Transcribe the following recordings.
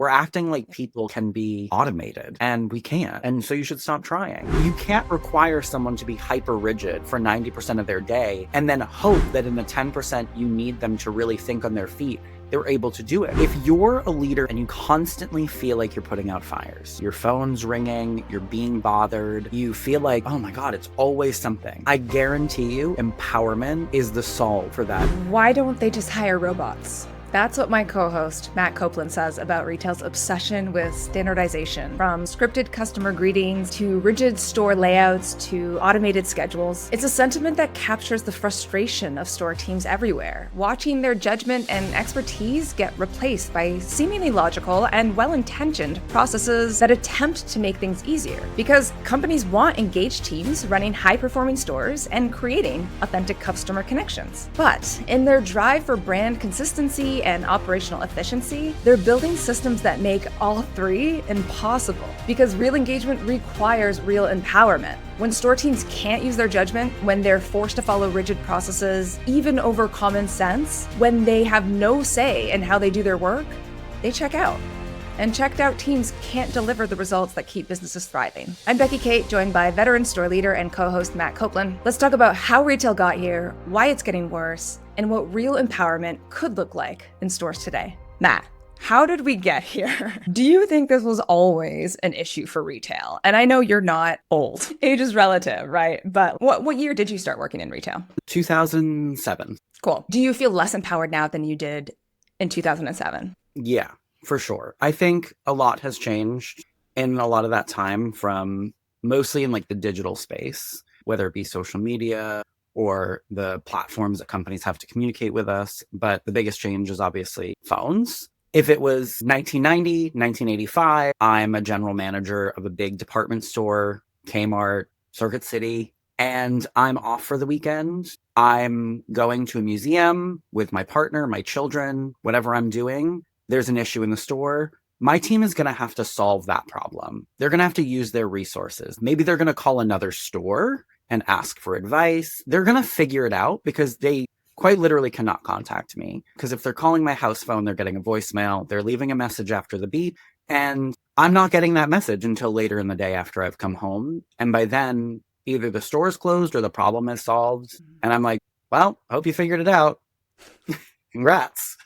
We're acting like people can be automated, and we can't. And so you should stop trying. You can't require someone to be hyper rigid for 90% of their day and then hope that in the 10% you need them to really think on their feet, they're able to do it. If you're a leader and you constantly feel like you're putting out fires, your phone's ringing, you're being bothered, you feel like, oh my God, it's always something. I guarantee you, empowerment is the solve for that. Why don't they just hire robots? That's what my co-host, Matt Copeland, says about retail's obsession with standardization. From scripted customer greetings to rigid store layouts to automated schedules. It's a sentiment that captures the frustration of store teams everywhere, watching their judgment and expertise get replaced by seemingly logical and well-intentioned processes that attempt to make things easier. Because companies want engaged teams running high-performing stores and creating authentic customer connections. But in their drive for brand consistency and operational efficiency, they're building systems that make all three impossible, because real engagement requires real empowerment. When store teams can't use their judgment, when they're forced to follow rigid processes, even over common sense, when they have no say in how they do their work, they check out. And checked out teams can't deliver the results that keep businesses thriving. I'm Bekki Cait, joined by veteran store leader and co-host Matt Copeland. Let's talk about how retail got here, why it's getting worse, and what real empowerment could look like in stores today. Matt, how did we get here? Do you think this was always an issue for retail? And I know you're not old. Age is relative, right? But what year did you start working in retail? 2007. Cool. Do you feel less empowered now than you did in 2007? Yeah. For sure. I think a lot has changed in a lot of that time, from mostly in like the digital space, whether it be social media or the platforms that companies have to communicate with us. But the biggest change is obviously phones. If it was 1990, 1985, I'm a general manager of a big department store, Kmart, Circuit City, and I'm off for the weekend. I'm going to a museum with my partner, my children, whatever I'm doing. There's an issue in the store. My team is going to have to solve that problem. They're going to have to use their resources. Maybe they're going to call another store and ask for advice. They're going to figure it out, because they quite literally cannot contact me. Because if they're calling my house phone, they're getting a voicemail. They're leaving a message after the beep. And I'm not getting that message until later in the day after I've come home. And by then, either the store is closed or the problem is solved. And I'm like, well, hope you figured it out. Congrats.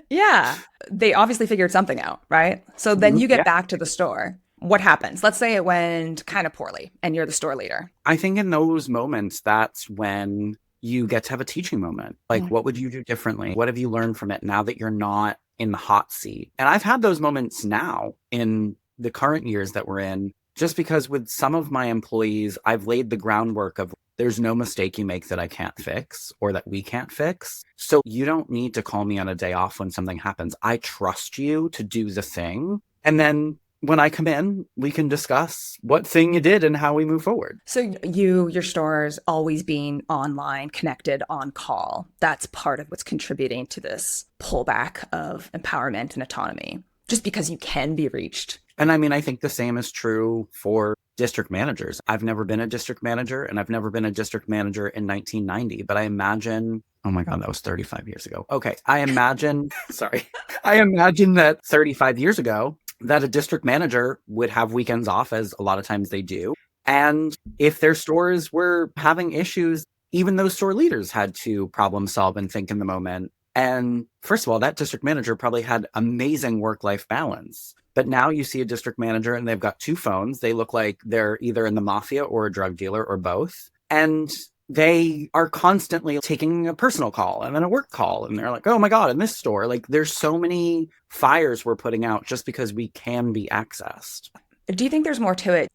Yeah, they obviously figured something out, right? So then you get back to the store. What happens? Let's say it went kind of poorly and you're the store leader. I think in those moments, that's when you get to have a teaching moment. Like, what would you do differently? What have you learned from it now that you're not in the hot seat? And I've had those moments now in the current years that we're in, just because with some of my employees, I've laid the groundwork of there's no mistake you make that I can't fix or that we can't fix. So you don't need to call me on a day off when something happens. I trust you to do the thing. And then when I come in, we can discuss what thing you did and how we move forward. So your stores always being online, connected, on call, that's part of what's contributing to this pullback of empowerment and autonomy, just because you can be reached. And I mean, I think the same is true for district managers. I've never been a district manager, and I've never been a district manager in 1990, but I imagine, oh my God, that was 35 years ago. Okay. I imagine that 35 years ago that a district manager would have weekends off, as a lot of times they do. And if their stores were having issues, even those store leaders had to problem solve and think in the moment. And first of all, that district manager probably had amazing work-life balance. But now you see a district manager and they've got two phones. They look like they're either in the mafia or a drug dealer or both. And they are constantly taking a personal call and then a work call. And they're like, oh my God, in this store, like there's so many fires we're putting out just because we can be accessed. Do you think there's more to it?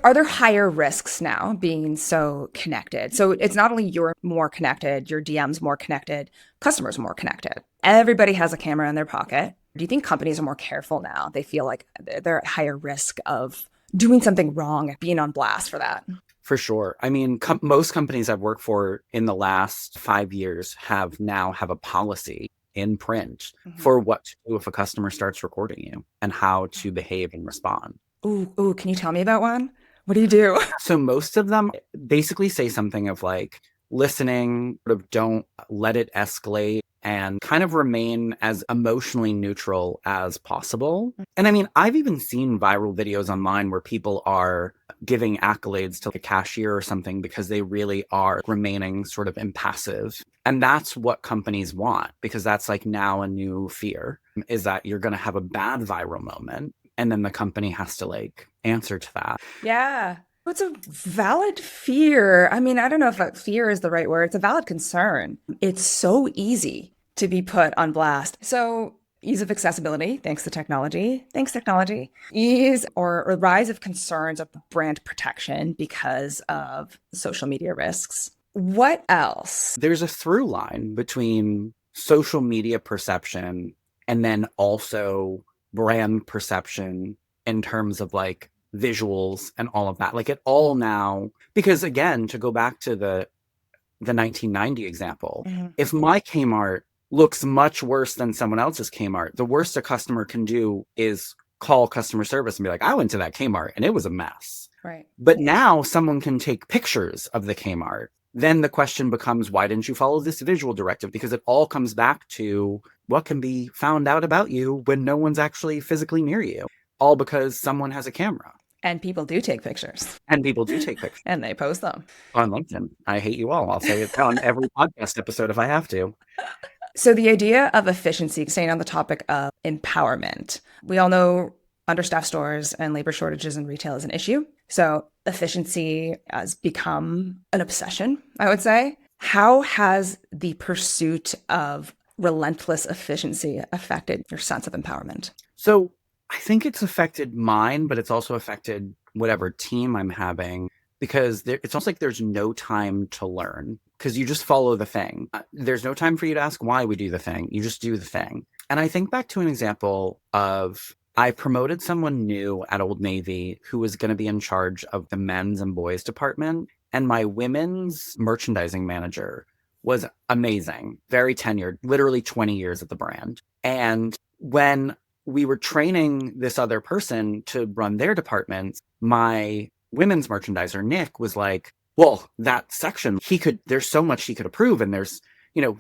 Are there higher risks now being so connected? So it's not only you're more connected, your DM's more connected, customers more connected. Everybody has a camera in their pocket. Do you think companies are more careful now? They feel like they're at higher risk of doing something wrong, being on blast for that? For sure. I mean, most companies I've worked for in the last 5 years have a policy in print for what to do if a customer starts recording you and how to behave and respond. Ooh, can you tell me about one? What do you do? So most of them basically say something of like, listening, sort of don't let it escalate. and kind of remain as emotionally neutral as possible. And I mean, I've even seen viral videos online where people are giving accolades to like a cashier or something because they really are remaining sort of impassive. And that's what companies want, because that's like now a new fear, is that you're going to have a bad viral moment and then the company has to like answer to that. Yeah. It's a valid fear. I mean, I don't know if fear is the right word. It's a valid concern. It's so easy to be put on blast. So, ease of accessibility, thanks to technology. Thanks, technology. Ease or rise of concerns of brand protection because of social media risks. What else? There's a through line between social media perception and then also brand perception in terms of like visuals and all of that. Like it all now, because again, to go back to the 1990 example, if my Kmart looks much worse than someone else's Kmart, the worst a customer can do is call customer service and be like, I went to that Kmart and it was a mess. Right. But now someone can take pictures of the Kmart. Then the question becomes, why didn't you follow this visual directive? Because it all comes back to what can be found out about you when no one's actually physically near you, all because someone has a camera. And people do take pictures. And people do take pictures. And they post them. On LinkedIn. I hate you all. I'll say it on every podcast episode if I have to. So the idea of efficiency, staying on the topic of empowerment, we all know understaffed stores and labor shortages in retail is an issue. So efficiency has become an obsession, I would say. How has the pursuit of relentless efficiency affected your sense of empowerment? So I think it's affected mine, but it's also affected whatever team I'm having, because it's almost like there's no time to learn because you just follow the thing. There's no time for you to ask why we do the thing. You just do the thing. And I think back to an example of I promoted someone new at Old Navy who was going to be in charge of the men's and boys department. And my women's merchandising manager was amazing, very tenured, literally 20 years at the brand. And when we were training this other person to run their departments, my women's merchandiser, Nick, was like, well, that section, there's so much he could approve. And there's,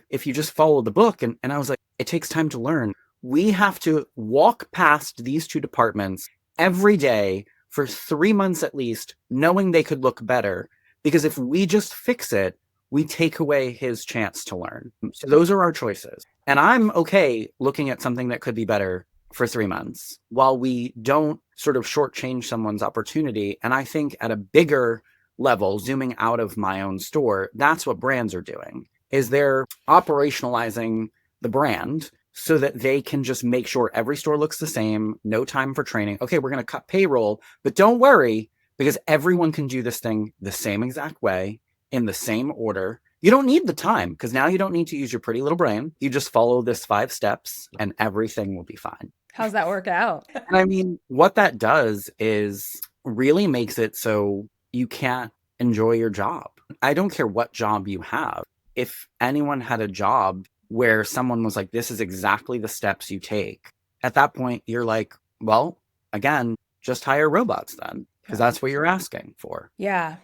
if you just follow the book. And I was like, it takes time to learn. We have to walk past these two departments every day for 3 months at least, knowing they could look better. Because if we just fix it, we take away his chance to learn. So those are our choices. And I'm okay looking at something that could be better for 3 months while we don't sort of shortchange someone's opportunity. And I think at a bigger level, zooming out of my own store, that's what brands are doing, is they're operationalizing the brand so that they can just make sure every store looks the same, no time for training. Okay, we're going to cut payroll, but don't worry, because everyone can do this thing the same exact way, in the same order. You don't need the time, because now you don't need to use your pretty little brain. You just follow this 5 steps and everything will be fine. How's that work out? And I mean, what that does is really makes it so you can't enjoy your job. I don't care what job you have. If anyone had a job where someone was like, this is exactly the steps you take, at that point, you're like, well, again, just hire robots then, because that's what you're asking for. Yeah.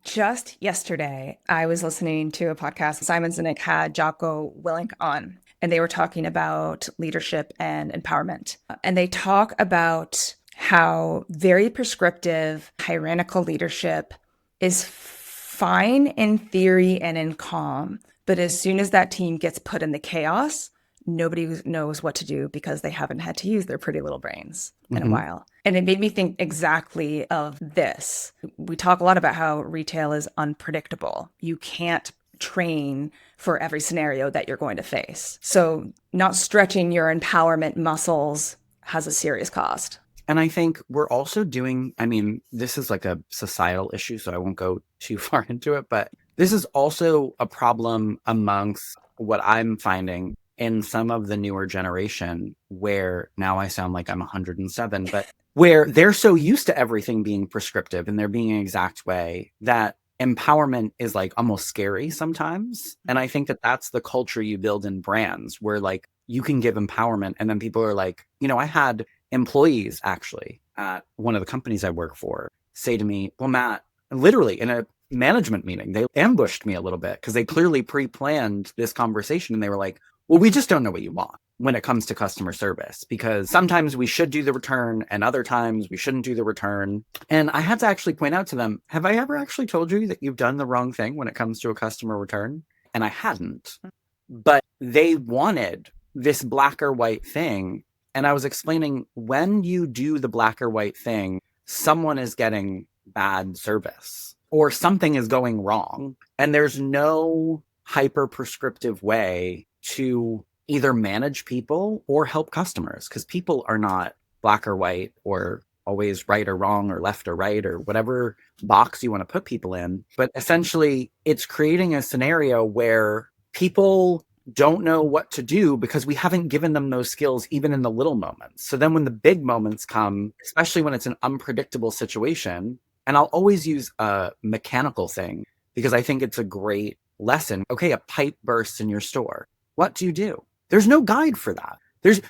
Just yesterday, I was listening to a podcast. Simon Sinek had Jocko Willink on, and they were talking about leadership and empowerment. And they talk about how very prescriptive, tyrannical leadership is fine in theory and in calm. But as soon as that team gets put in the chaos, nobody knows what to do because they haven't had to use their pretty little brains in a while. And it made me think exactly of this. We talk a lot about how retail is unpredictable. You can't train for every scenario that you're going to face. So not stretching your empowerment muscles has a serious cost. And I think we're also doing, I mean, this is like a societal issue, so I won't go too far into it, but this is also a problem amongst what I'm finding in some of the newer generation, where now I sound like I'm 107, but where they're so used to everything being prescriptive and there being an exact way that empowerment is like almost scary sometimes. And I think that that's the culture you build in brands, where like you can give empowerment and then people are like, I had employees actually at one of the companies I work for say to me, well, Matt, literally in a management meeting, they ambushed me a little bit because they clearly pre-planned this conversation and they were like, well, we just don't know what you want when it comes to customer service, because sometimes we should do the return and other times we shouldn't do the return. And I had to actually point out to them, have I ever actually told you that you've done the wrong thing when it comes to a customer return? And I hadn't, but they wanted this black or white thing. And I was explaining, when you do the black or white thing, someone is getting bad service or something is going wrong. And there's no hyper prescriptive way to either manage people or help customers, because people are not black or white or always right or wrong or left or right or whatever box you want to put people in. But essentially, it's creating a scenario where people don't know what to do because we haven't given them those skills even in the little moments. So then when the big moments come, especially when it's an unpredictable situation, and I'll always use a mechanical thing because I think it's a great lesson. Okay, a pipe bursts in your store. What do you do? There's no guide for that.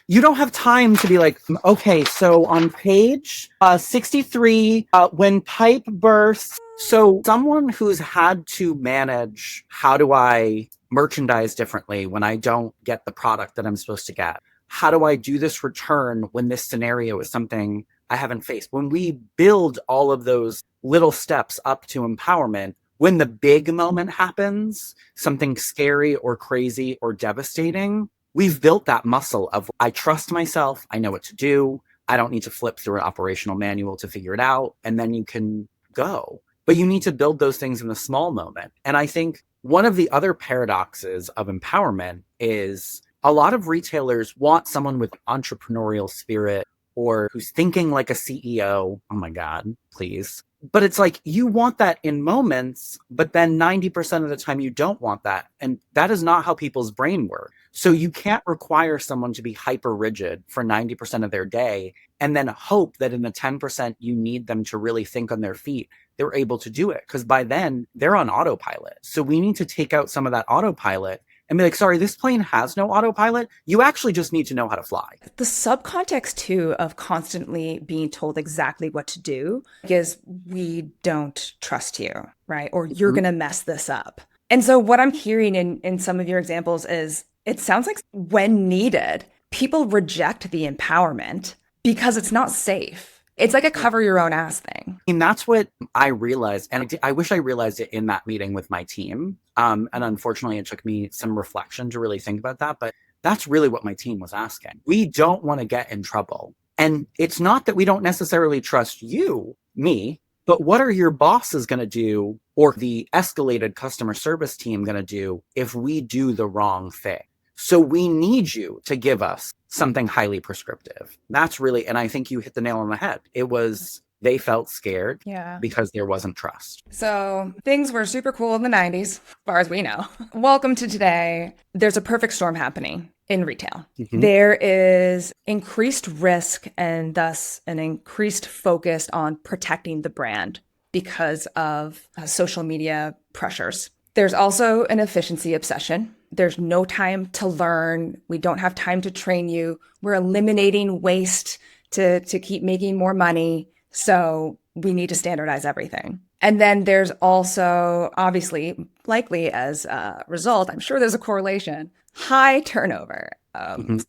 You don't have time to be like, okay, so on page 63, when pipe bursts. So someone who's had to manage, how do I merchandise differently when I don't get the product that I'm supposed to get? How do I do this return when this scenario is something I haven't faced? When we build all of those little steps up to empowerment, when the big moment happens, something scary or crazy or devastating, we've built that muscle of, I trust myself, I know what to do, I don't need to flip through an operational manual to figure it out, and then you can go. But you need to build those things in the small moment. And I think one of the other paradoxes of empowerment is a lot of retailers want someone with entrepreneurial spirit or who's thinking like a CEO. Oh my God, please. But it's like, you want that in moments, but then 90% of the time you don't want that. And that is not how people's brain work. So you can't require someone to be hyper rigid for 90% of their day and then hope that in the 10% you need them to really think on their feet, they're able to do it. Because by then they're on autopilot. So we need to take out some of that autopilot and be like, sorry, this plane has no autopilot. You actually just need to know how to fly. The subcontext, too, of constantly being told exactly what to do is, we don't trust you, right? Or you're going to mess this up. And so what I'm hearing in some of your examples is, it sounds like when needed, people reject the empowerment because it's not safe. It's like a cover your own ass thing. And that's what I realized. And I wish I realized it in that meeting with my team. And unfortunately, it took me some reflection to really think about that. But that's really what my team was asking. We don't want to get in trouble. And it's not that we don't necessarily trust you, me, but what are your bosses going to do, or the escalated customer service team going to do if we do the wrong thing? So we need you to give us something highly prescriptive. That's really, and I think you hit the nail on the head. It was, they felt scared because there wasn't trust. So things were super cool in the 90s, as far as we know. Welcome to today. There's a perfect storm happening in retail. Mm-hmm. There is increased risk and thus an increased focus on protecting the brand because of social media pressures. There's also an efficiency obsession. There's no time to learn. We don't have time to train you. We're eliminating waste to keep making more money. So we need to standardize everything. And then there's also, obviously, likely as a result, I'm sure there's a correlation, high turnover.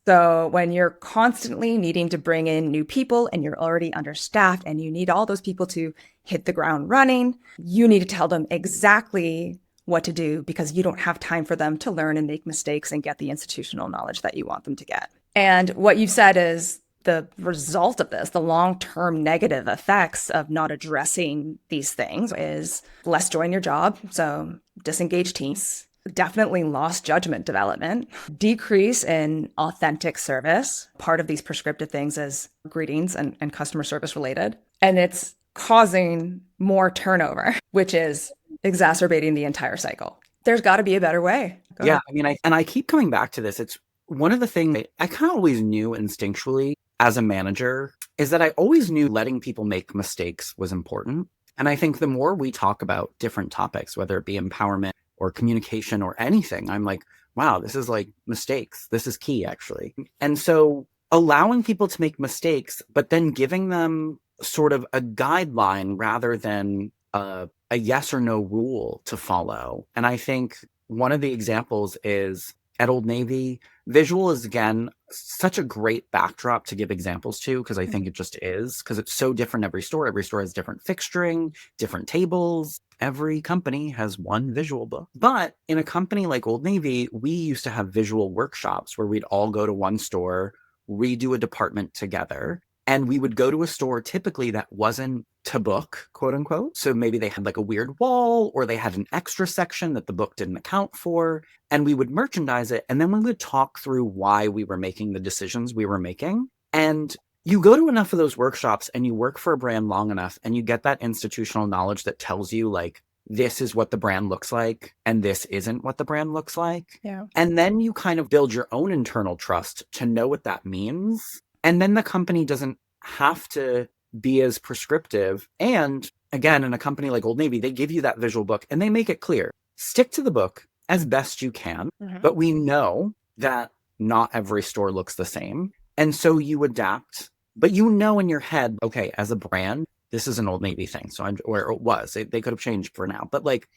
So when you're constantly needing to bring in new people and you're already understaffed and you need all those people to hit the ground running, you need to tell them exactly what to do because you don't have time for them to learn and make mistakes and get the institutional knowledge that you want them to get. And what you've said is the result of this, the long-term negative effects of not addressing these things, is less joy in your job. So disengaged teams, definitely lost judgment development, decrease in authentic service. Part of these prescriptive things is greetings and customer service related. And it's causing more turnover, which is exacerbating the entire cycle. There's got to be a better way. Go ahead. I mean, I keep coming back to this. It's one of the things I kind of always knew instinctually as a manager is that I always knew letting people make mistakes was important. And I think the more we talk about different topics, whether it be empowerment or communication or anything, I'm like, wow, this is like mistakes. This is key, actually. And so allowing people to make mistakes, but then giving them sort of a guideline rather than a yes or no rule to follow. And I think one of the examples is at Old Navy, visual is, again, such a great backdrop to give examples to, because I think it just is, because it's so different every store. Every store has different fixturing, different tables. Every company has one visual book. But in a company like Old Navy, we used to have visual workshops where we'd all go to one store, redo a department together. And we would go to a store typically that wasn't to book, quote unquote. So maybe they had like a weird wall, or they had an extra section that the book didn't account for. And we would merchandise it. And then we would talk through why we were making the decisions we were making. And you go to enough of those workshops and you work for a brand long enough and you get that institutional knowledge that tells you, like, this is what the brand looks like and this isn't what the brand looks like. Yeah. And then you kind of build your own internal trust to know what that means. And then the company doesn't have to be as prescriptive. And again, in a company like Old Navy, they give you that visual book and they make it clear. Stick to the book as best you can. But we know that not every store looks the same. And so you adapt. But you know in your head, okay, as a brand, this is an Old Navy thing. So or it was. They could have changed for now. But like,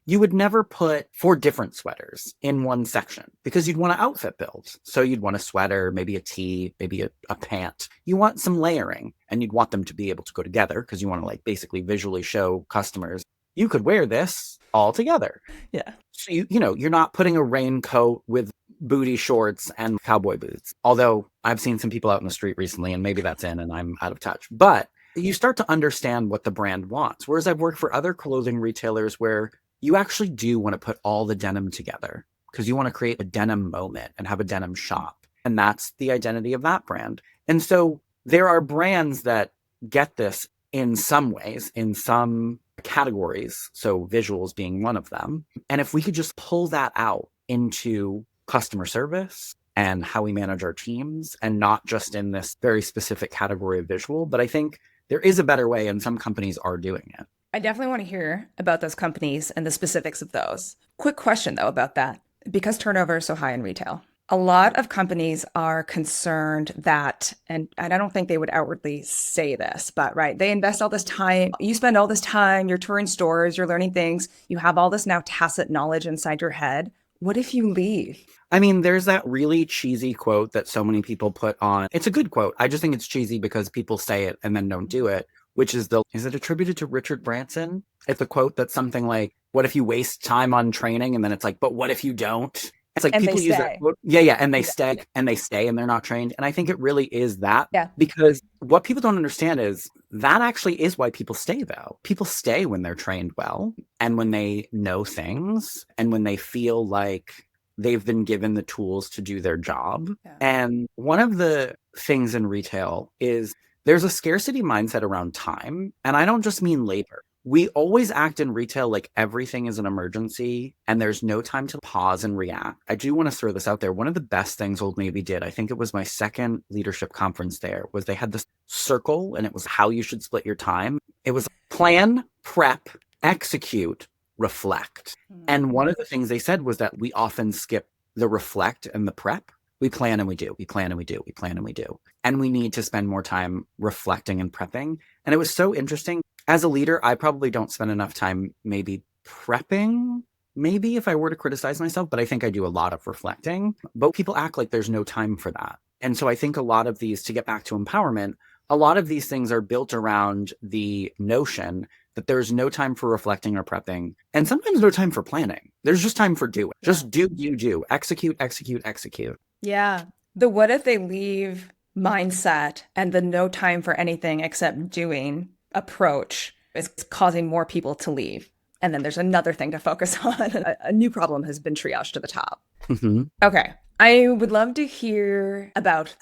you would never put 4 different sweaters in one section because you'd want to outfit build. So you'd want a sweater, maybe a tee, maybe a pant. You want some layering, and you'd want them to be able to go together because you want to, like, basically visually show customers, you could wear this all together. Yeah. So you're not putting a raincoat with booty shorts and cowboy boots. Although I've seen some people out in the street recently, and maybe that's in and I'm out of touch. But you start to understand what the brand wants. Whereas I've worked for other clothing retailers where you actually do want to put all the denim together because you want to create a denim moment and have a denim shop. And that's the identity of that brand. And so there are brands that get this in some ways, in some categories. So visuals being one of them. And if we could just pull that out into customer service and how we manage our teams, and not just in this very specific category of visual, but I think there is a better way, and some companies are doing it. I definitely want to hear about those companies and the specifics of those. Quick question, though, about that. Because turnover is so high in retail, a lot of companies are concerned that, and I don't think they would outwardly say this, but right, they invest all this time. You spend all this time, you're touring stores, you're learning things. You have all this now tacit knowledge inside your head. What if you leave? I mean, there's that really cheesy quote that so many people put on. It's a good quote. I just think it's cheesy because people say it and then don't do it, which is is it attributed to Richard Branson? It's a quote that's something like, what if you waste time on training? And then it's like, but what if you don't? It's like, And people they use stay. that quote. Yeah. And they stay and they're not trained. And I think it really is that. Yeah. Because what people don't understand is that actually is why people stay, though. People stay when they're trained well, and when they know things, and when they feel like they've been given the tools to do their job. Yeah. And one of the things in retail is there's a scarcity mindset around time. And I don't just mean labor. We always act in retail like everything is an emergency and there's no time to pause and react. I do want to throw this out there. One of the best things Old Navy did, I think it was my second leadership conference there, was they had this circle, and it was how you should split your time. It was plan, prep, execute, reflect. And one of the things they said was that we often skip the reflect and the prep. We plan and we do, we plan and we do, we plan and we do. And we need to spend more time reflecting and prepping. And it was so interesting. As a leader, I probably don't spend enough time maybe prepping, maybe if I were to criticize myself, but I think I do a lot of reflecting. But people act like there's no time for that. And so I think a lot of these, to get back to empowerment, a lot of these things are built around the notion that there's no time for reflecting or prepping, and sometimes no time for planning. There's just time for doing. Just do, execute, execute, execute. Yeah. The what if they leave mindset and the no time for anything except doing approach is causing more people to leave. And then there's another thing to focus on. A new problem has been triaged to the top. Mm-hmm. Okay. I would love to hear about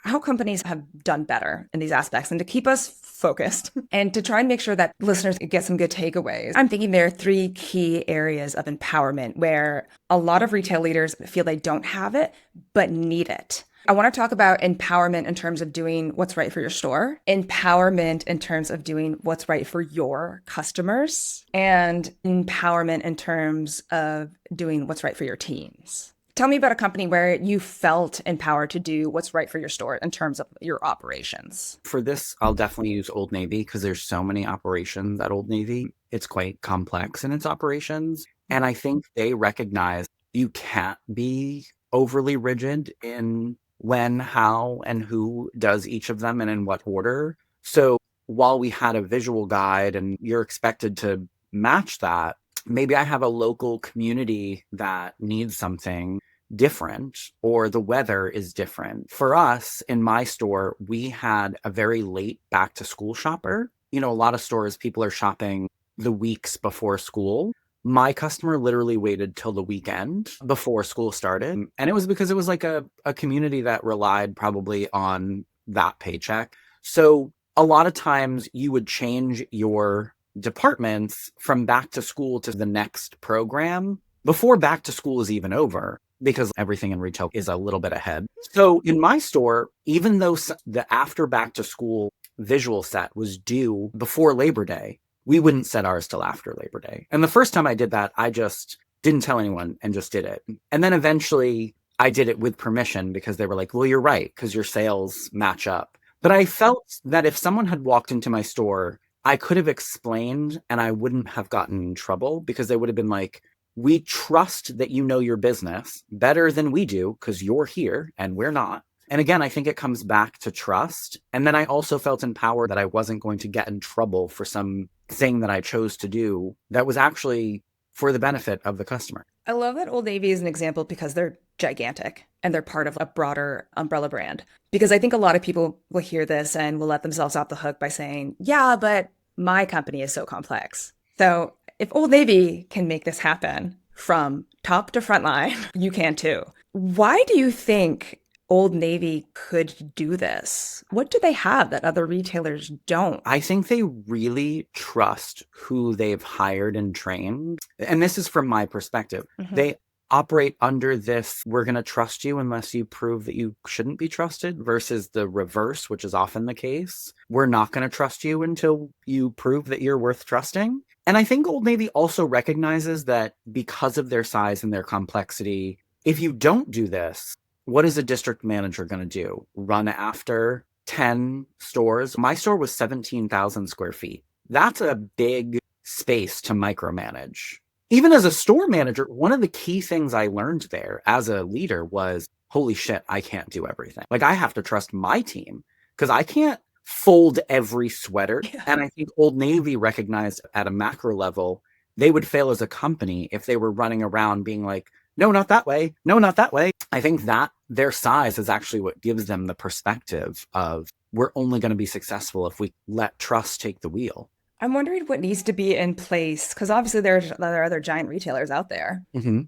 how companies have done better in these aspects, and to keep us focused and to try and make sure that listeners get some good takeaways. I'm thinking there are 3 key areas of empowerment where a lot of retail leaders feel they don't have it, but need it. I want to talk about empowerment in terms of doing what's right for your store, empowerment in terms of doing what's right for your customers, and empowerment in terms of doing what's right for your teams. Tell me about a company where you felt empowered to do what's right for your store in terms of your operations. For this, I'll definitely use Old Navy because there's so many operations at Old Navy. It's quite complex in its operations. And I think they recognize you can't be overly rigid in when, how, and who does each of them and in what order. So while we had a visual guide and you're expected to match that, maybe I have a local community that needs something different or the weather is different. For us in my store, we had a very late back to school shopper. A lot of stores, people are shopping the weeks before school. My customer literally waited till the weekend before school started. And it was because it was like a community that relied probably on that paycheck. So a lot of times you would change your departments from back to school to the next program before back to school is even over, because everything in retail is a little bit ahead. So in my store, even though the after back to school visual set was due before Labor Day, we wouldn't set ours till after Labor Day. And the first time I did that, I just didn't tell anyone and just did it. And then eventually I did it with permission because they were like, well, you're right, because your sales match up. But I felt that if someone had walked into my store, I could have explained and I wouldn't have gotten in trouble, because they would have been like, we trust that you know your business better than we do because you're here and we're not. And again, I think it comes back to trust. And then I also felt empowered that I wasn't going to get in trouble for some thing that I chose to do that was actually for the benefit of the customer. I love that Old Navy is an example because they're gigantic and they're part of a broader umbrella brand. Because I think a lot of people will hear this and will let themselves off the hook by saying, yeah, but my company is so complex. So if Old Navy can make this happen from top to front line, you can too. Why do you think Old Navy could do this? What do they have that other retailers don't? I think they really trust who they've hired and trained. And this is from my perspective. Mm-hmm. They operate under this, we're going to trust you unless you prove that you shouldn't be trusted, versus the reverse, which is often the case. We're not going to trust you until you prove that you're worth trusting. And I think Old Navy also recognizes that because of their size and their complexity, if you don't do this, what is a district manager going to do? Run after 10 stores? My store was 17,000 square feet. That's a big space to micromanage. Even as a store manager, one of the key things I learned there as a leader was, holy shit, I can't do everything. Like, I have to trust my team because I can't fold every sweater. Yeah. And I think Old Navy recognized at a macro level, they would fail as a company if they were running around being like, no, not that way. No, not that way. I think that their size is actually what gives them the perspective of, we're only going to be successful if we let trust take the wheel. I'm wondering what needs to be in place, because obviously there are other giant retailers out there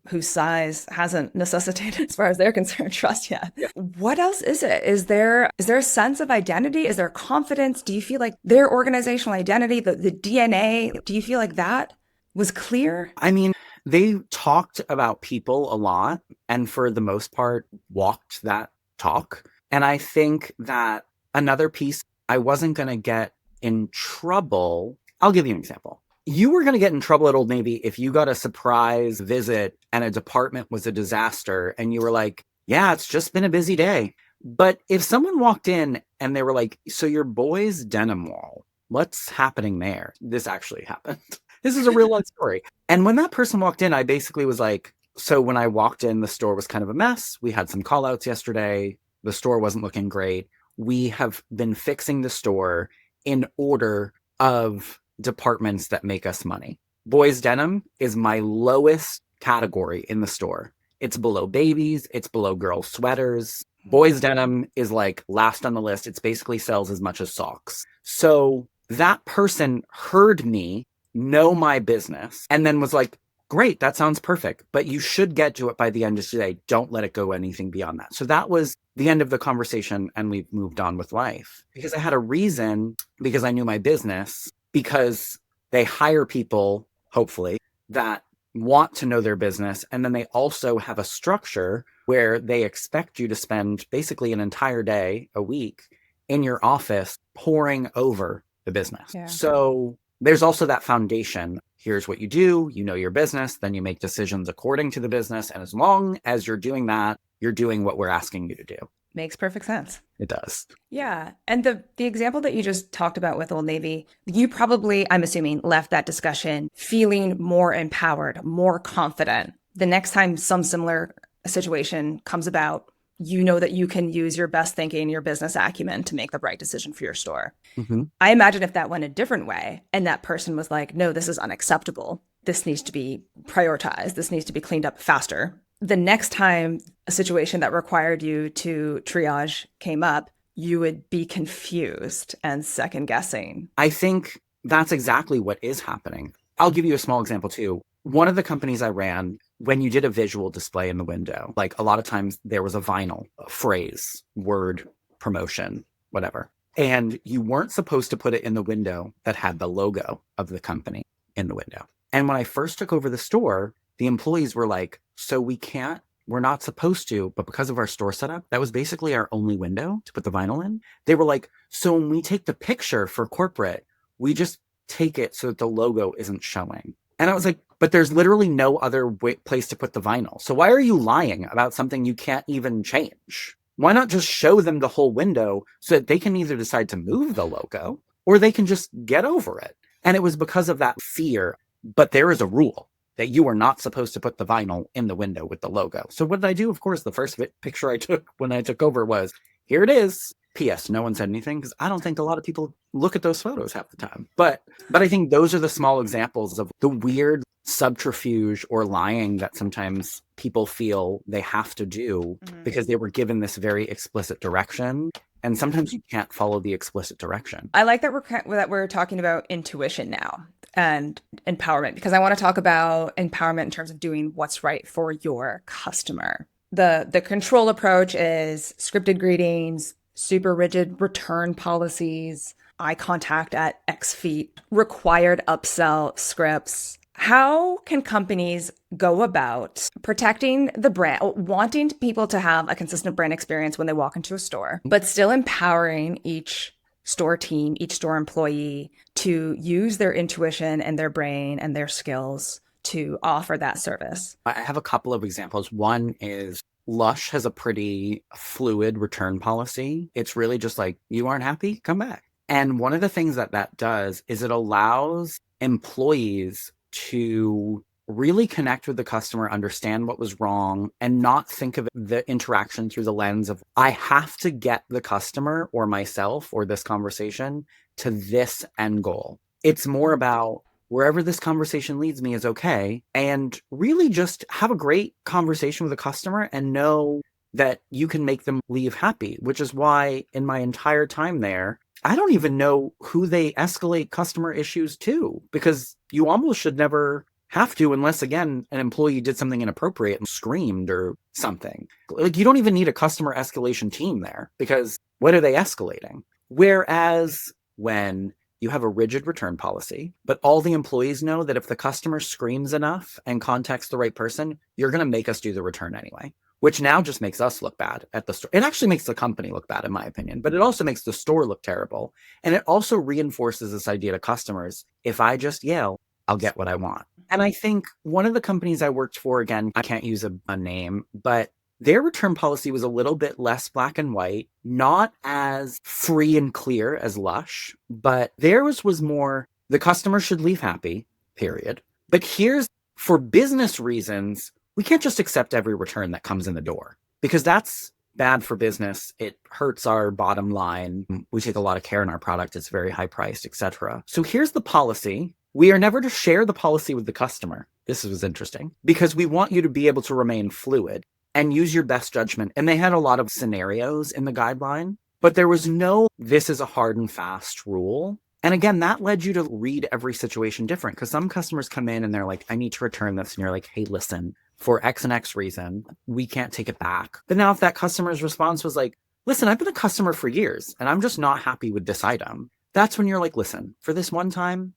whose size hasn't necessitated, as far as they're concerned, trust yet. Yeah. What else is it? Is there a sense of identity? Is there confidence? Do you feel like their organizational identity, the DNA, do you feel like that was clear? I mean, they talked about people a lot and for the most part walked that talk. And I think that another piece, I wasn't going to get in trouble. I'll give you an example. You were going to get in trouble at Old Navy if you got a surprise visit and a department was a disaster and you were like, yeah, it's just been a busy day. But if someone walked in and they were like, so your boy's denim wall, what's happening there? This actually happened. This is a real life story. And when that person walked in, I basically was like, so when I walked in, the store was kind of a mess. We had some call outs yesterday. The store wasn't looking great. We have been fixing the store in order of departments that make us money. Boys denim is my lowest category in the store. It's below babies. It's below girls sweaters. Boys denim is like last on the list. It's basically sells as much as socks. So that person heard me know my business and then was like, great, that sounds perfect, but you should get to it by the end of today. Don't let it go anything beyond that. So that was the end of the conversation and we've moved on with life because I had a reason, because I knew my business, because they hire people, hopefully, that want to know their business. And then they also have a structure where they expect you to spend basically an entire day, a week in your office pouring over the business. Yeah. So there's also that foundation. Here's what you do, you know your business, then you make decisions according to the business. And as long as you're doing that, you're doing what we're asking you to do. Makes perfect sense. It does. Yeah. And the example that you just talked about with Old Navy, you probably, I'm assuming, left that discussion feeling more empowered, more confident. The next time some similar a situation comes about, you know that you can use your best thinking, your business acumen to make the right decision for your store. Mm-hmm. I imagine if that went a different way and that person was like, no, this is unacceptable. This needs to be prioritized. This needs to be cleaned up faster. The next time a situation that required you to triage came up, you would be confused and second guessing. I think that's exactly what is happening. I'll give you a small example too. One of the companies I ran, when you did a visual display in the window, like a lot of times there was a vinyl, a phrase, word, promotion, whatever. And you weren't supposed to put it in the window that had the logo of the company in the window. And when I first took over the store, the employees were like, so we're not supposed to, but because of our store setup, that was basically our only window to put the vinyl in. They were like, so when we take the picture for corporate, we just take it so that the logo isn't showing. And I was like, but there's literally no other place to put the vinyl. So why are you lying about something you can't even change? Why not just show them the whole window so that they can either decide to move the logo or they can just get over it? And it was because of that fear. But there is a rule that you are not supposed to put the vinyl in the window with the logo. So what did I do? Of course, the first picture I took when I took over was, here it is. P.S. No one said anything because I don't think a lot of people look at those photos half the time. But I think those are the small examples of the weird subterfuge or lying that sometimes people feel they have to do because they were given this very explicit direction. And sometimes you can't follow the explicit direction. I like that we're talking about intuition now and empowerment, because I want to talk about empowerment in terms of doing what's right for your customer. The control approach is scripted greetings, super rigid return policies, eye contact at X feet, required upsell scripts. How can companies go about protecting the brand, wanting people to have a consistent brand experience when they walk into a store, but still empowering each store team, each store employee to use their intuition and their brain and their skills to offer that service? I have a couple of examples. One is Lush has a pretty fluid return policy. It's really just like, you aren't happy? Come back. And one of the things that does is it allows employees to really connect with the customer, understand what was wrong, and not think of the interaction through the lens of, I have to get the customer or myself or this conversation to this end goal. It's more about wherever this conversation leads me is okay. And really just have a great conversation with the customer and know that you can make them leave happy, which is why in my entire time there, I don't even know who they escalate customer issues to, because you almost should never have to, unless, again, an employee did something inappropriate and screamed or something. Like, you don't even need a customer escalation team there, because what are they escalating? Whereas when you have a rigid return policy, but all the employees know that if the customer screams enough and contacts the right person, you're going to make us do the return anyway, which now just makes us look bad at the store. It actually makes the company look bad, in my opinion, but it also makes the store look terrible. And it also reinforces this idea to customers, if I just yell, I'll get what I want. And I think one of the companies I worked for, again, I can't use a name, but their return policy was a little bit less black and white, not as free and clear as Lush, but theirs was more, the customer should leave happy, period. But here's, for business reasons, we can't just accept every return that comes in the door, because that's bad for business. It hurts our bottom line. We take a lot of care in our product. It's very high priced, etc. So here's the policy. We are never to share the policy with the customer. This was interesting, because we want you to be able to remain fluid and use your best judgment. And they had a lot of scenarios in the guideline, but there was no, this is a hard and fast rule. And again, that led you to read every situation different, because some customers come in and they're like, I need to return this. And you're like, hey, listen, for X and X reason, we can't take it back. But now if that customer's response was like, listen, I've been a customer for years and I'm just not happy with this item, that's when you're like, listen, for this one time,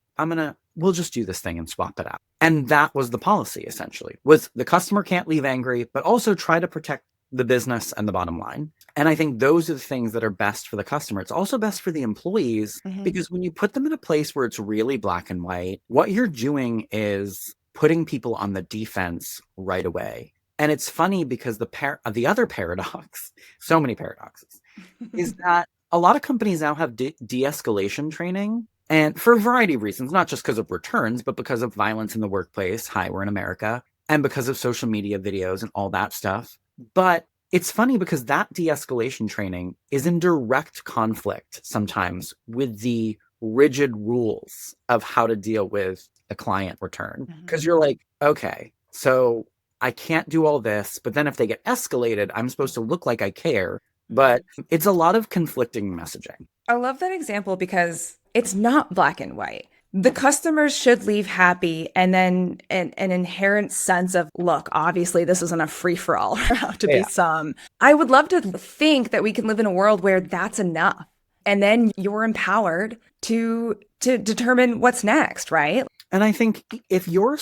we'll just do this thing and swap it out. And that was the policy, essentially, was the customer can't leave angry, but also try to protect the business and the bottom line. And I think those are the things that are best for the customer. It's also best for the employees, because when you put them in a place where it's really black and white, what you're doing is putting people on the defense right away. And it's funny because the other paradox, so many paradoxes, is that a lot of companies now have de-escalation training. And for a variety of reasons, not just because of returns, but because of violence in the workplace. Hi, we're in America. and because of social media videos and all that stuff. But it's funny because that de-escalation training is in direct conflict sometimes with the rigid rules of how to deal with a client return. Because you're like, okay, so I can't do all this, but then if they get escalated, I'm supposed to look like I care. But it's a lot of conflicting messaging. I love that example because it's not black and white. The customers should leave happy, and then an inherent sense of, look, obviously this isn't a free for all. There have to be some. I would love to think that we can live in a world where that's enough. And then you're empowered to determine what's next, right? And I think if you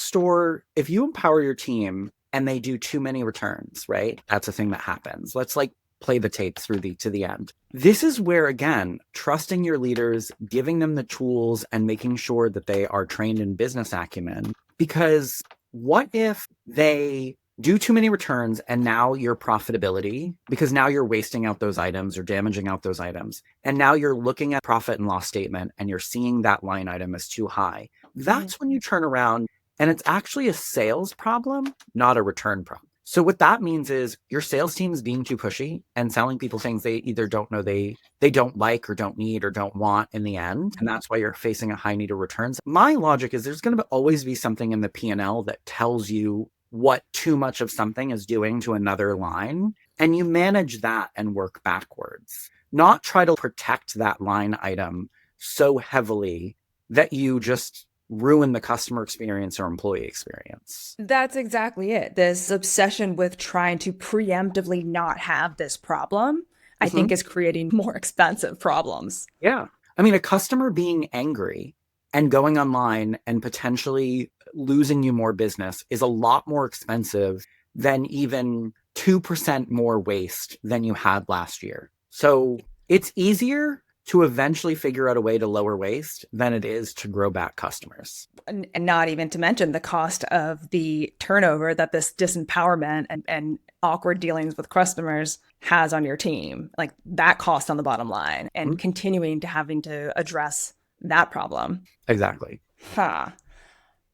empower your team and they do too many returns, right? That's a thing that happens. Let's like play the tape to the end. This is where, again, trusting your leaders, giving them the tools and making sure that they are trained in business acumen. Because what if they do too many returns and now your profitability, because now you're wasting out those items or damaging out those items. And now you're looking at profit and loss statement and you're seeing that line item is too high. That's when you turn around and it's actually a sales problem, not a return problem. So what that means is your sales team is being too pushy and selling people things they either don't know they don't like or don't need or don't want in the end. And that's why you're facing a high need of returns. My logic is there's going to always be something in the P&L that tells you what too much of something is doing to another line. And you manage that and work backwards. Not try to protect that line item so heavily that you just ruin the customer experience or employee experience. That's exactly it. This obsession with trying to preemptively not have this problem, I think, is creating more expensive problems. Yeah. I mean, a customer being angry and going online and potentially losing you more business is a lot more expensive than even 2% more waste than you had last year. So it's easier to eventually figure out a way to lower waste than it is to grow back customers. And not even to mention the cost of the turnover that this disempowerment and awkward dealings with customers has on your team. Like that cost on the bottom line and continuing to having to address that problem. Exactly.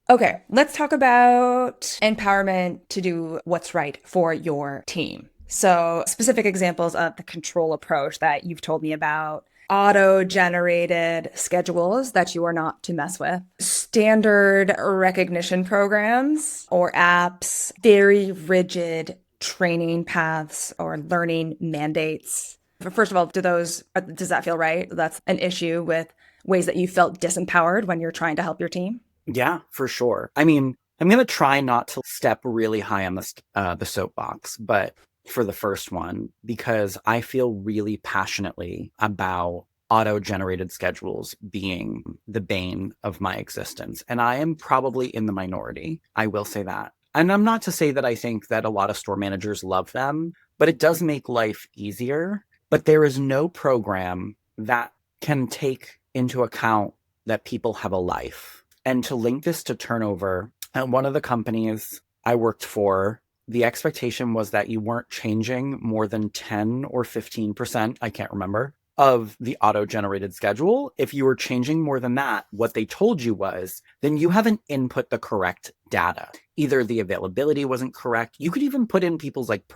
Okay, let's talk about empowerment to do what's right for your team. So specific examples of the control approach that you've told me about: auto-generated schedules that you are not to mess with, standard recognition programs or apps, very rigid training paths or learning mandates. First of all, does that feel right? That's an issue with ways that you felt disempowered when you're trying to help your team? Yeah, for sure. I mean, I'm going to try not to step really high on the soapbox, but for the first one, because I feel really passionately about auto-generated schedules being the bane of my existence. And I am probably in the minority. I will say that. And I'm not to say that I think that a lot of store managers love them, but it does make life easier. But there is no program that can take into account that people have a life. And to link this to turnover, at one of the companies I worked for, the expectation was that you weren't changing more than 10 or 15%, I can't remember, of the auto-generated schedule. If you were changing more than that, what they told you was, then you haven't input the correct data. Either the availability wasn't correct. You could even put in people's like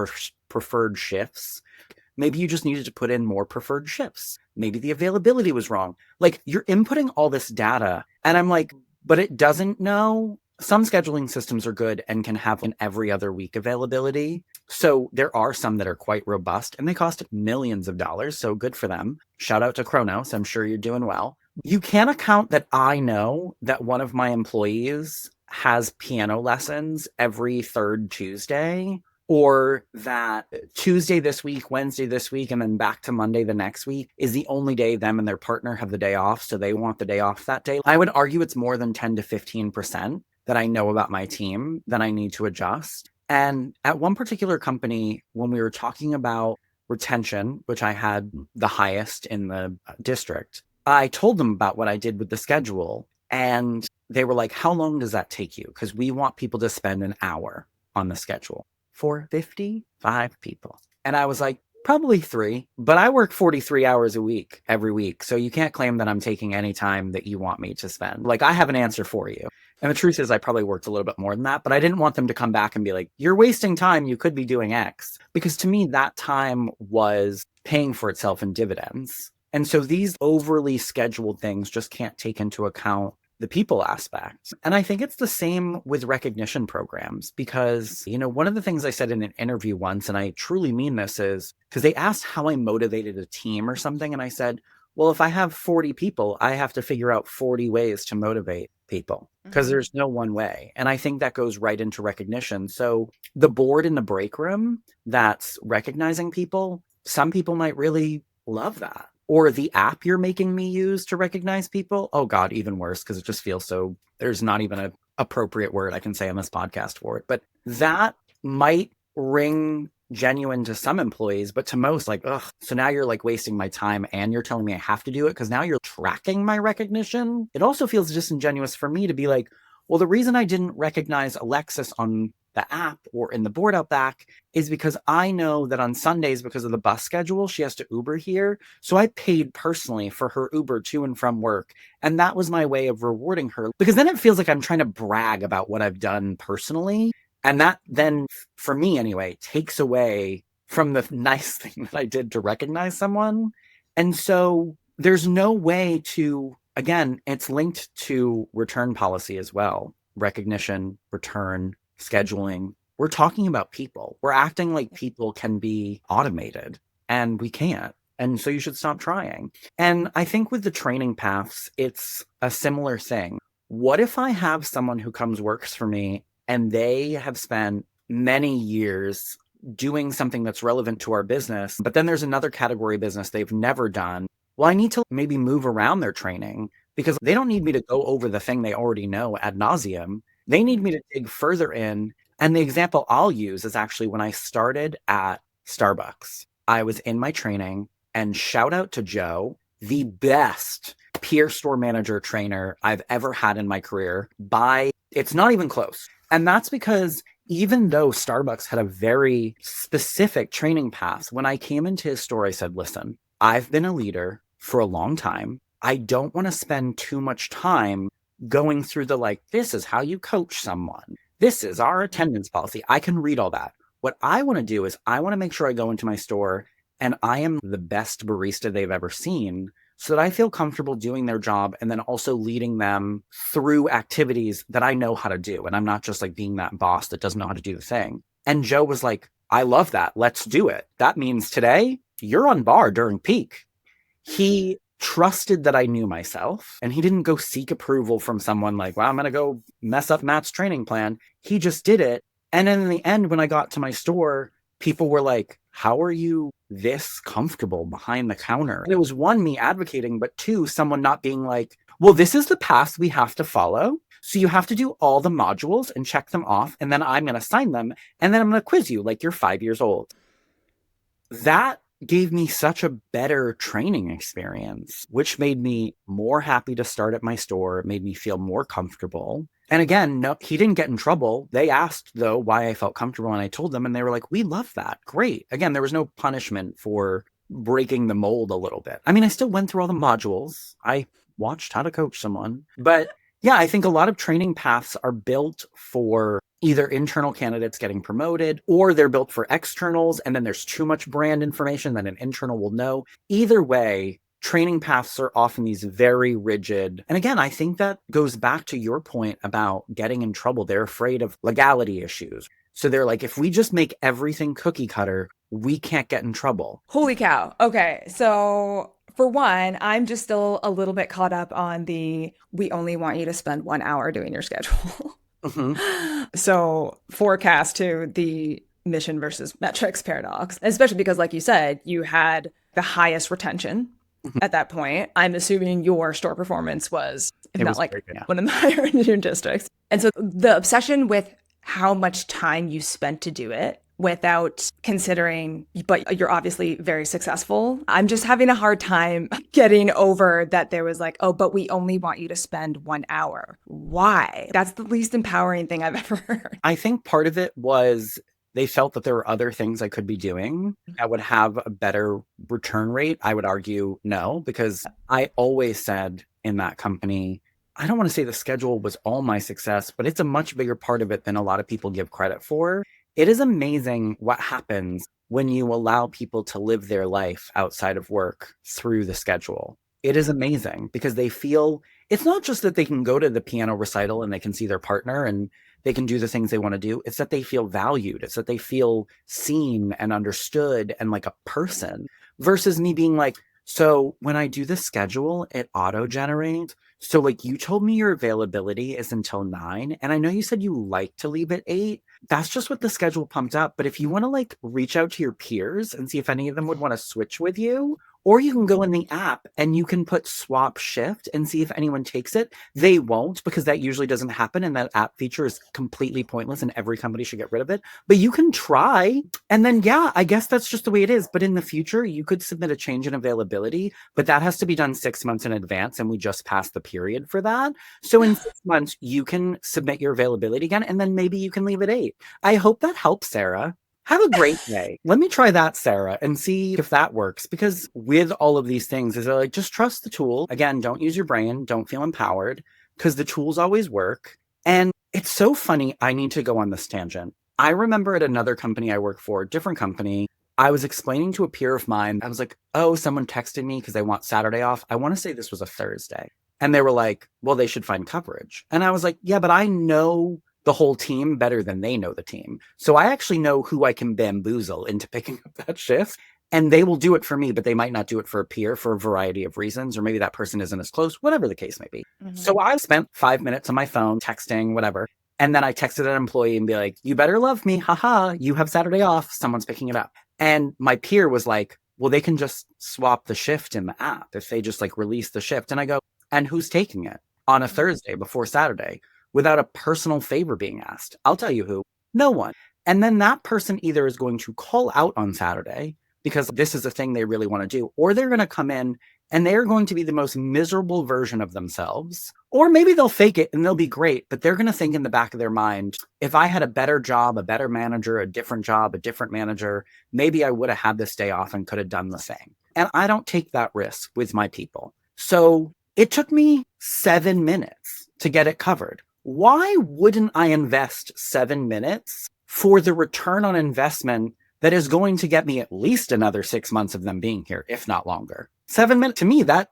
preferred shifts. Maybe you just needed to put in more preferred shifts. Maybe the availability was wrong. Like, you're inputting all this data, and I'm like, but it doesn't know. Some scheduling systems are good and can have an every other week availability. So there are some that are quite robust and they cost millions of dollars. So good for them. Shout out to Kronos. I'm sure you're doing well. You can't account that I know that one of my employees has piano lessons every third Tuesday, or that Tuesday this week, Wednesday this week, and then back to Monday the next week is the only day them and their partner have the day off. So they want the day off that day. I would argue it's more than 10 to 15% that I know about my team that I need to adjust. And at one particular company, when we were talking about retention, which I had the highest in the district, I told them about what I did with the schedule. And they were like, how long does that take you? Because we want people to spend an hour on the schedule for 55 people. And I was like, Probably 3, but I work 43 hours a week every week. So you can't claim that I'm taking any time that you want me to spend. Like, I have an answer for you. And the truth is, I probably worked a little bit more than that, but I didn't want them to come back and be like, you're wasting time. You could be doing X. Because to me, that time was paying for itself in dividends. And so these overly scheduled things just can't take into account the people aspect. And I think it's the same with recognition programs because, one of the things I said in an interview once, and I truly mean this, is because they asked how I motivated a team or something. And I said, well, if I have 40 people, I have to figure out 40 ways to motivate people because there's no one way. And I think that goes right into recognition. So the board in the break room that's recognizing people, some people might really love that. Or the app you're making me use to recognize people. Oh God, even worse, because it just feels so, there's not even an appropriate word I can say on this podcast for it. But that might ring genuine to some employees, but to most, like, ugh, so now you're like wasting my time and you're telling me I have to do it because now you're tracking my recognition. It also feels disingenuous for me to be like, well, the reason I didn't recognize Alexis on the app or in the board out back is because I know that on Sundays, because of the bus schedule, she has to Uber here. So I paid personally for her Uber to and from work. And that was my way of rewarding her, because then it feels like I'm trying to brag about what I've done personally. And that then, for me anyway, takes away from the nice thing that I did to recognize someone. And so there's no way to, again, it's linked to return policy as well. Recognition, return, scheduling. We're talking about people. We're acting like people can be automated, and we can't. And so you should stop trying. And I think with the training paths, it's a similar thing. What if I have someone who works for me and they have spent many years doing something that's relevant to our business, but then there's another category business they've never done? Well, I need to maybe move around their training because they don't need me to go over the thing they already know ad nauseum. They need me to dig further in. And the example I'll use is actually when I started at Starbucks. I was in my training, and shout out to Joe, the best peer store manager trainer I've ever had in my career. It's not even close. And that's because even though Starbucks had a very specific training path, when I came into his store, I said, listen, I've been a leader for a long time. I don't want to spend too much time going through this is how you coach someone. This is our attendance policy. I can read all that. What I want to do is I want to make sure I go into my store and I am the best barista they've ever seen so that I feel comfortable doing their job and then also leading them through activities that I know how to do. And I'm not just like being that boss that doesn't know how to do the thing. And Joe was like, I love that. Let's do it. That means today you're on bar during peak. He trusted that I knew myself, and he didn't go seek approval from someone like, well, I'm going to go mess up Matt's training plan. He just did it. And then in the end, when I got to my store, people were like, how are you this comfortable behind the counter? And it was one, me advocating, but two, someone not being like, well, this is the path we have to follow. So you have to do all the modules and check them off. And then I'm going to sign them. And then I'm going to quiz you like you're 5 years old. That gave me such a better training experience, which made me more happy to start at my store. It made me feel more comfortable. And again, no, he didn't get in trouble. They asked, though, why I felt comfortable, and I told them, and they were like, we love that. Great. Again, there was no punishment for breaking the mold a little bit. I mean, I still went through all the modules. I watched how to coach someone. But yeah, I think a lot of training paths are built for either internal candidates getting promoted, or they're built for externals, and then there's too much brand information that an internal will know. Either way, training paths are often these very rigid. And again, I think that goes back to your point about getting in trouble. They're afraid of legality issues. So they're like, if we just make everything cookie cutter, we can't get in trouble. Holy cow. Okay. So for one, I'm just still a little bit caught up on we only want you to spend 1 hour doing your schedule. Mm-hmm. So forecast to the mission versus metrics paradox, especially because, like you said, you had the highest retention at that point. I'm assuming your store performance was, if not like one of the higher in your districts. And so the obsession with how much time you spent to do it without considering, but you're obviously very successful. I'm just having a hard time getting over that there was like, oh, but we only want you to spend 1 hour. Why? That's the least empowering thing I've ever heard. I think part of it was they felt that there were other things I could be doing that would have a better return rate, I would argue no, because I always said in that company, I don't want to say the schedule was all my success, but it's a much bigger part of it than a lot of people give credit for. It is amazing what happens when you allow people to live their life outside of work through the schedule. It is amazing because they feel it's not just that they can go to the piano recital and they can see their partner and they can do the things they want to do. It's that they feel valued. It's that they feel seen and understood and like a person versus me being like, so when I do the schedule, it auto generates. So like you told me your availability is until 9 and I know you said you like to leave at 8. That's just what the schedule pumped up. But if you want to like reach out to your peers and see if any of them would want to switch with you, or you can go in the app and you can put swap shift and see if anyone takes it. They won't because that usually doesn't happen. And that app feature is completely pointless and every company should get rid of it. But you can try. And then, yeah, I guess that's just the way it is. But in the future, you could submit a change in availability, but that has to be done 6 months in advance. And we just passed the period for that. So in 6 months, you can submit your availability again. And then maybe you can leave at 8. I hope that helps, Sarah. Have a great day. Let me try that, Sarah, and see if that works. Because with all of these things, is like just trust the tool. Again, don't use your brain. Don't feel empowered because the tools always work. And it's so funny. I need to go on this tangent. I remember at another company I work for, different company, I was explaining to a peer of mine. I was like, oh, someone texted me because they want Saturday off. I want to say this was a Thursday. And they were like, well, they should find coverage. And I was like, yeah, but I know the whole team better than they know the team. So I actually know who I can bamboozle into picking up that shift. And they will do it for me, but they might not do it for a peer for a variety of reasons, or maybe that person isn't as close, whatever the case may be. Mm-hmm. So I spent 5 minutes on my phone texting, whatever. And then I texted an employee and be like, you better love me. Haha, you have Saturday off. Someone's picking it up. And my peer was like, well, they can just swap the shift in the app if they just like release the shift. And I go, and who's taking it on a Thursday before Saturday? Without a personal favor being asked. I'll tell you who. No one. And then that person either is going to call out on Saturday because this is a thing they really want to do, or they're going to come in and they're going to be the most miserable version of themselves. Or maybe they'll fake it and they'll be great, but they're going to think in the back of their mind, if I had a better job, a better manager, a different job, a different manager, maybe I would have had this day off and could have done the same. And I don't take that risk with my people. So it took me 7 minutes to get it covered. Why wouldn't I invest 7 minutes for the return on investment that is going to get me at least another 6 months of them being here, if not longer? 7 minutes, to me, that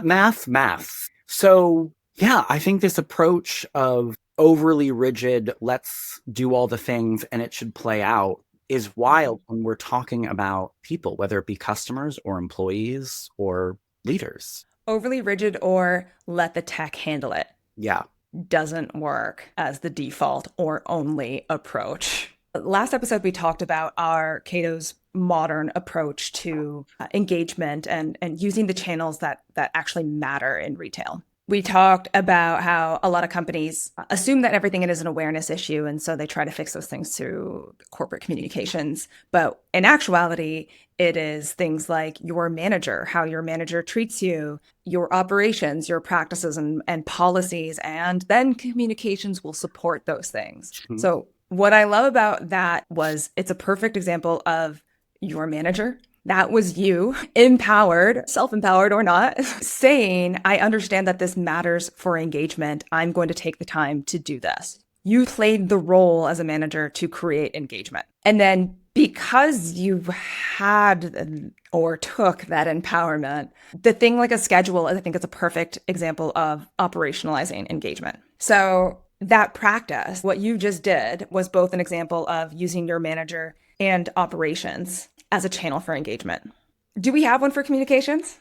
math. So yeah, I think this approach of overly rigid, let's do all the things and it should play out is wild when we're talking about people, whether it be customers or employees or leaders. Overly rigid or let the tech handle it. Yeah. Doesn't work as the default or only approach. Last episode, we talked about our Caito's modern approach to engagement and using the channels that actually matter in retail. We talked about how a lot of companies assume that everything is an awareness issue, and so they try to fix those things through corporate communications. But in actuality, it is things like your manager, how your manager treats you, your operations, your practices and policies, and then communications will support those things. Mm-hmm. So what I love about that was it's a perfect example of your manager. That was you, empowered, self-empowered or not, saying, I understand that this matters for engagement. I'm going to take the time to do this. You played the role as a manager to create engagement. And then because you had or took that empowerment, the thing like a schedule, I think it's a perfect example of operationalizing engagement. So that practice, what you just did was both an example of using your manager and operations as a channel for engagement. Do we have one for communications?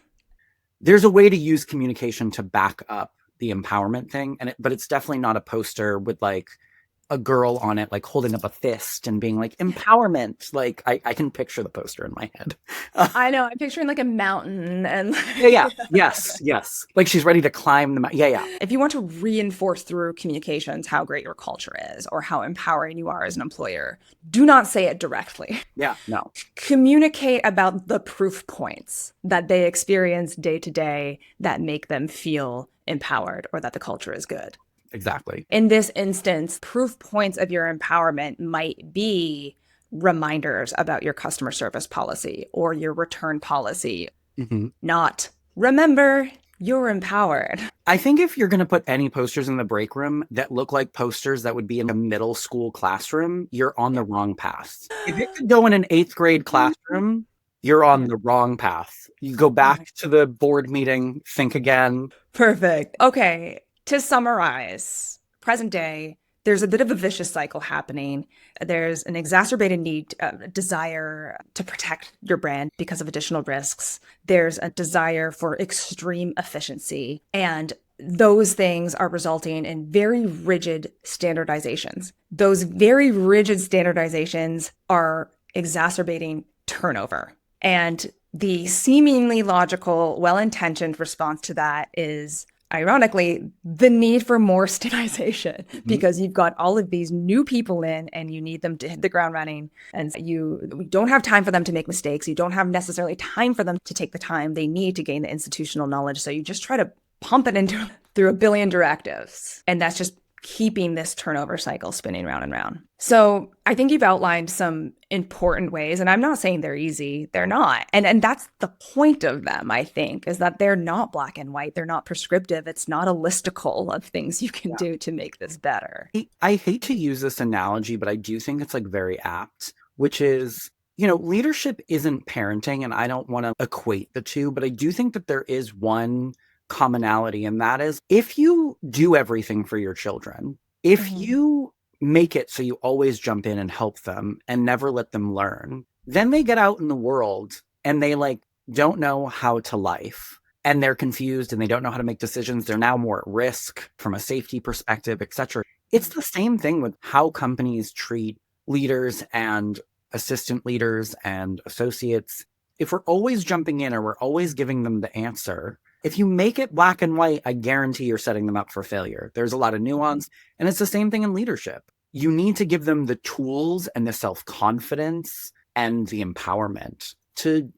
There's a way to use communication to back up the empowerment thing, but it's definitely not a poster with like a girl on it, like holding up a fist and being like empowerment. Like I can picture the poster in my head. I know. I'm picturing like a mountain and yeah. Yes. Like she's ready to climb the mountain. Yeah. If you want to reinforce through communications how great your culture is or how empowering you are as an employer, do not say it directly. Yeah, no. Communicate about the proof points that they experience day to day that make them feel empowered or that the culture is good. Exactly. In this instance, proof points of your empowerment might be reminders about your customer service policy or your return policy, Mhm. not remember you're empowered. I think if you're going to put any posters in the break room that look like posters that would be in a middle school classroom, you're on the wrong path. If it could go in an 8th grade classroom, you're on the wrong path. You go back to the board meeting, think again. Perfect. Okay. To summarize, present day, there's a bit of a vicious cycle happening. There's an exacerbated need, desire to protect your brand because of additional risks. There's a desire for extreme efficiency. And those things are resulting in very rigid standardizations. Those very rigid standardizations are exacerbating turnover. And the seemingly logical, well-intentioned response to that is, ironically, the need for more standardization, because you've got all of these new people in and you need them to hit the ground running. And we don't have time for them to make mistakes. You don't have necessarily time for them to take the time they need to gain the institutional knowledge. So you just try to pump it into through a billion directives. And that's just keeping this turnover cycle spinning round and round. So I think you've outlined some important ways, and I'm not saying they're easy. They're not. And that's the point of them, I think, is that they're not black and white. They're not prescriptive. It's not a listicle of things you can do to make this better. I hate to use this analogy, but I do think it's like very apt, which is, leadership isn't parenting, and I don't want to equate the two, but I do think that there is one commonality, and that is if you do everything for your children, if you make it so you always jump in and help them and never let them learn, then they get out in the world and they don't know how to life, and they're confused and they don't know how to make decisions. They're now more at risk from a safety perspective, etc. It's the same thing with how companies treat leaders and assistant leaders and associates. If we're always jumping in or we're always giving them the answer, if you make it black and white, I guarantee you're setting them up for failure. There's a lot of nuance, and it's the same thing in leadership. You need to give them the tools and the self-confidence and the empowerment to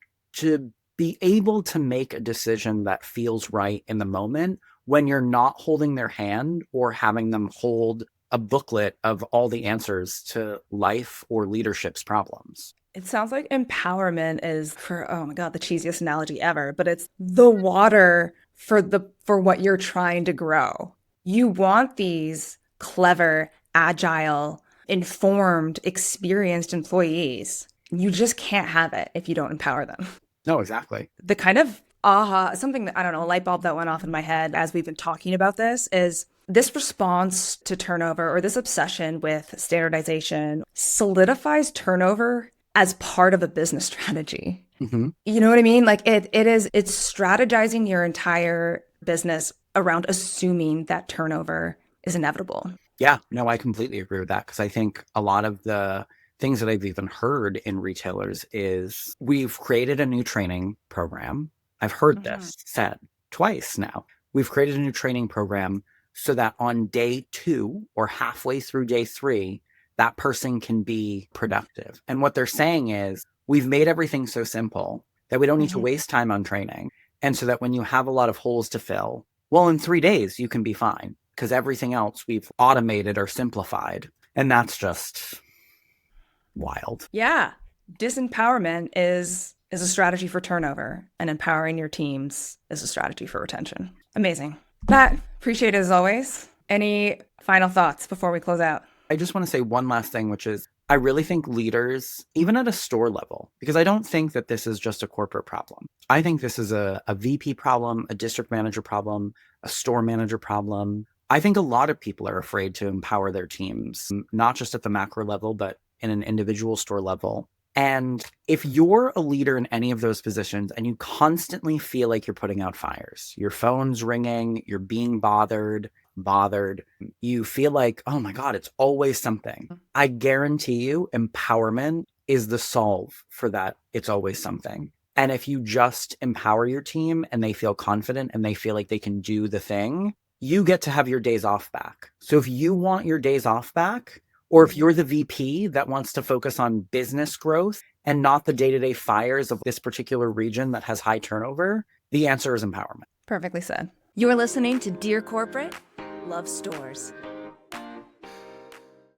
be able to make a decision that feels right in the moment when you're not holding their hand or having them hold a booklet of all the answers to life or leadership's problems. It sounds like empowerment is, for, oh my God, the cheesiest analogy ever, but it's the water for what you're trying to grow. You want these clever, agile, informed, experienced employees. You just can't have it if you don't empower them. No, exactly. The kind of something that, I don't know, a light bulb that went off in my head as we've been talking about this is this response to turnover, or this obsession with standardization, solidifies turnover as part of a business strategy. Mm-hmm. You know what I mean? It's strategizing your entire business around assuming that turnover is inevitable. Yeah, no, I completely agree with that, because I think a lot of the things that I've even heard in retailers is we've created a new training program. I've heard this said twice now. We've created a new training program so that on day 2 or halfway through day 3, that person can be productive. And what they're saying is, we've made everything so simple that we don't need to waste time on training. And so that when you have a lot of holes to fill, well, in 3 days, you can be fine, because everything else we've automated or simplified. And that's just wild. Yeah. Disempowerment is a strategy for turnover, and empowering your teams is a strategy for retention. Amazing. Matt, appreciate it as always. Any final thoughts before we close out? I just want to say one last thing, which is I really think leaders, even at a store level, because I don't think that this is just a corporate problem. I think this is a VP problem, a district manager problem, a store manager problem. I think a lot of people are afraid to empower their teams, not just at the macro level, but in an individual store level. And if you're a leader in any of those positions and you constantly feel like you're putting out fires, your phone's ringing, you're being bothered, you feel like, oh my God, it's always something. I guarantee you empowerment is the solve for that. It's always something. And if you just empower your team and they feel confident and they feel like they can do the thing, you get to have your days off back. So if you want your days off back, or if you're the VP that wants to focus on business growth and not the day-to-day fires of this particular region that has high turnover, the answer is empowerment. Perfectly said. You're listening to Dear Corporate, Love Stores.